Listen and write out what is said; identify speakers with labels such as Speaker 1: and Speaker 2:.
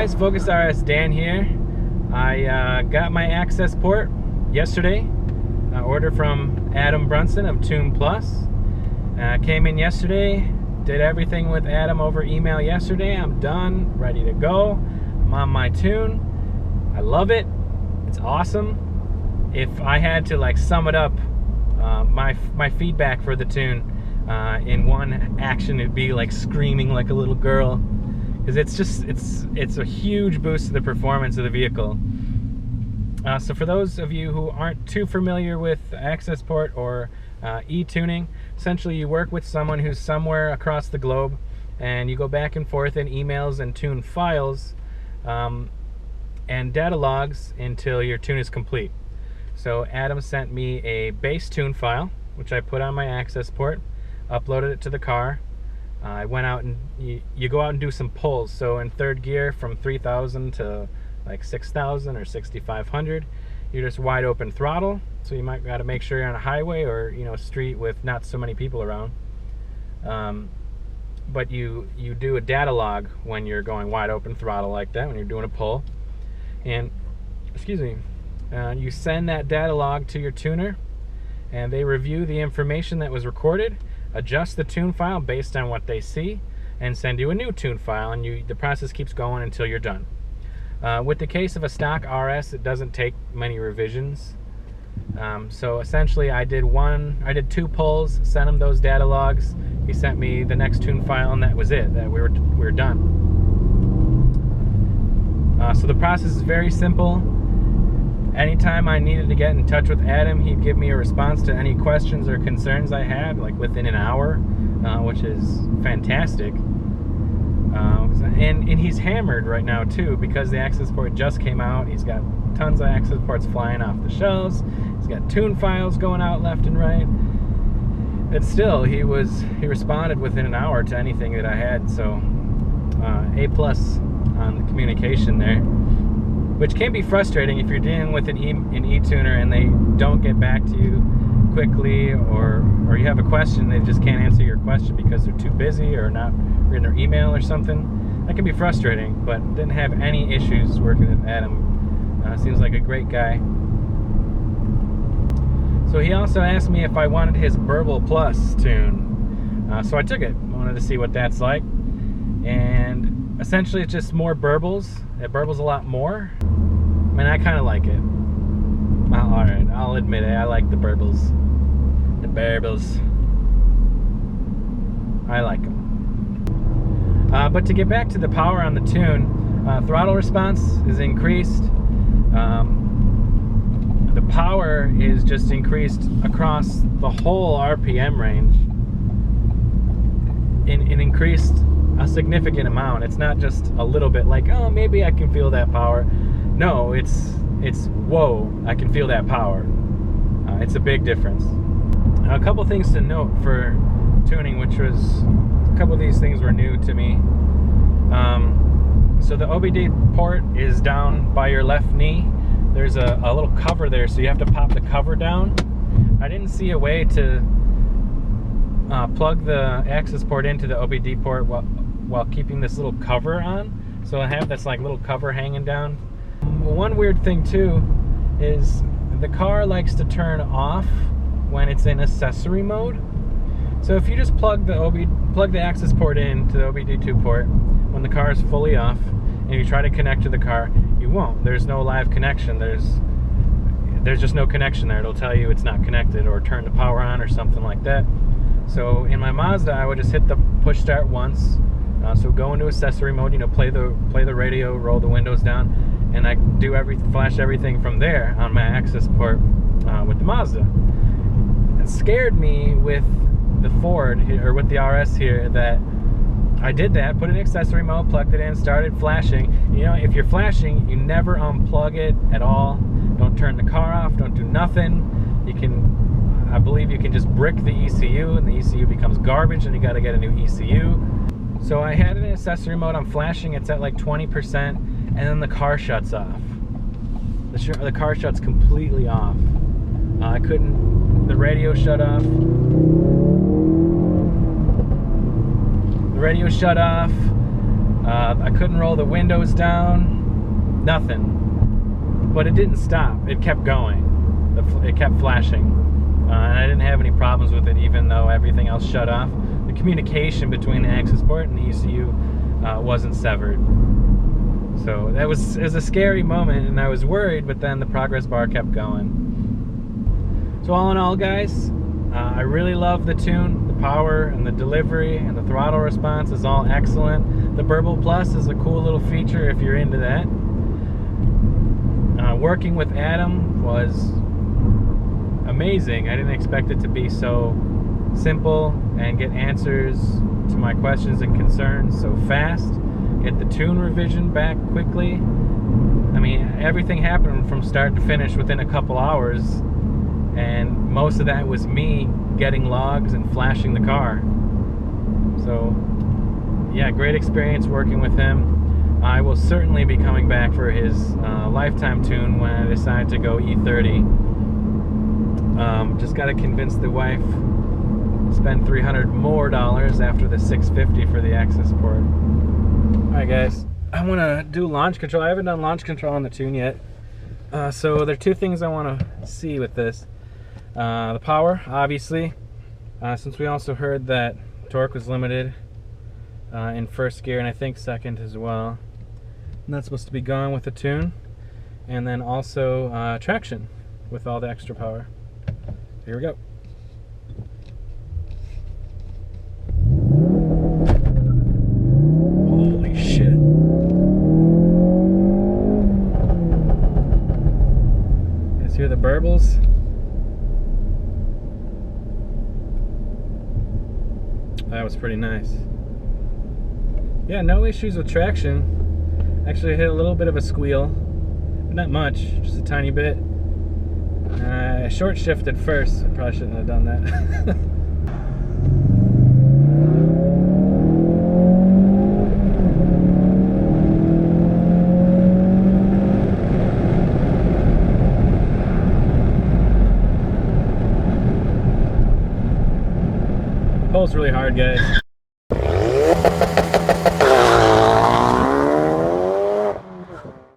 Speaker 1: guys, Focus RS Dan here. I got my access port yesterday. Order from Adam Brunson of Tune Plus. Came in yesterday, did everything with Adam over email yesterday. I'm done, ready to go. I'm on my tune. I love it. It's awesome. If I had to like sum it up, my feedback for the tune in one action, it'd be like screaming like a little girl. Because it's a huge boost to the performance of the vehicle. So for those of you who aren't too familiar with access port or e-tuning, essentially you work with someone who's somewhere across the globe, and you go back and forth in emails and tune files and data logs until your tune is complete. So Adam sent me a base tune file, which I put on my access port, uploaded it to the car. I went out and you go out and do some pulls. So in third gear from 3,000 to like 6,000 or 6,500, you're just wide open throttle. So you might got to make sure you're on a highway or a street with not so many people around. But you do a data log when you're going wide open throttle like that, when you're doing a pull. And you send that data log to your tuner, and they review the information that was recorded, adjust the tune file based on what they see, and send you a new tune file, and the process keeps going until you're done. With the case of a stock RS, it doesn't take many revisions. So essentially I did two pulls, sent him those data logs, he sent me the next tune file, and that was it. That we were done. So the process is very simple. Anytime I needed to get in touch with Adam, he'd give me a response to any questions or concerns I had, like within an hour, which is fantastic. And he's hammered right now too, because the access port just came out. He's got tons of access ports flying off the shelves. He's got tune files going out left and right. But still, he responded within an hour to anything that I had. So A+ on the communication there. Which can be frustrating if you're dealing with an e-tuner and they don't get back to you quickly, or you have a question, they just can't answer your question because they're too busy or not in their email or something. That can be frustrating, but didn't have any issues working with Adam. Seems like a great guy. So he also asked me if I wanted his Burble Plus tune. So I took it. I wanted to see what that's like. And essentially it's just more burbles. It burbles a lot more. I mean, I kind of like it. Alright, I'll admit it. I like the burbles. The burbles. I like them. But to get back to the power on the tune, throttle response is increased. The power is just increased across the whole RPM range. It increased a significant amount. It's not just a little bit like, oh, maybe I can feel that power. No, it's whoa, I can feel that power. It's a big difference. Now, a couple things to note for tuning, which was a couple of these things were new to me. So the OBD port is down by your left knee. There's a little cover there, so you have to pop the cover down. I didn't see a way to plug the access port into the OBD port while keeping this little cover on. So I have this like little cover hanging down. One weird thing too is the car likes to turn off when it's in accessory mode. So if you just plug the access port into the OBD2 port when the car is fully off, and you try to connect to the car, you won't. There's no live connection. There's just no connection there. It'll tell you it's not connected, or turn the power on or something like that. So in my Mazda, I would just hit the push start once. So go into accessory mode, play the radio, roll the windows down, and I do flash everything from there on my access port with the Mazda. It scared me with the Ford or with the RS here that I did that, put it in accessory mode, plugged it in, started flashing. If you're flashing, you never unplug it at all. Don't turn the car off, don't do nothing. I believe you can just brick the ECU, and the ECU becomes garbage, and you got to get a new ECU. So I had it in accessory mode, I'm flashing, it's at like 20%, and then the car shuts off. The car shuts completely off. The radio shut off. The radio shut off. I couldn't roll the windows down, nothing. But it didn't stop, it kept going. It kept flashing. And I didn't have any problems with it, even though everything else shut off. The communication between the access port and the ECU wasn't severed. So it was a scary moment, and I was worried, but then the progress bar kept going. So all in all, guys, I really love the Tune. The power and the delivery and the throttle response is all excellent. The Burble Plus is a cool little feature if you're into that. Working with Adam was amazing. I didn't expect it to be so simple and get answers to my questions and concerns so fast. Get the Tune revision back quickly. I mean, everything happened from start to finish within a couple hours, and most of that was me getting logs and flashing the car. So yeah, great experience working with him. I will certainly be coming back for his lifetime Tune when I decide to go E30. Just got to convince the wife, spend $300 more after the $650 for the access port. Alright guys, I want to do launch control. I haven't done launch control on the Tune yet. So there are two things I want to see with this. The power, obviously, since we also heard that torque was limited in first gear and I think second as well. And that's supposed to be gone with the Tune. And then also traction with all the extra power. Here we go. Holy shit. You guys hear the burbles? That was pretty nice. Yeah, no issues with traction. Actually, I hit a little bit of a squeal. Not much, just a tiny bit. I short shifted first. I probably shouldn't have done that. Pulls really hard, guys.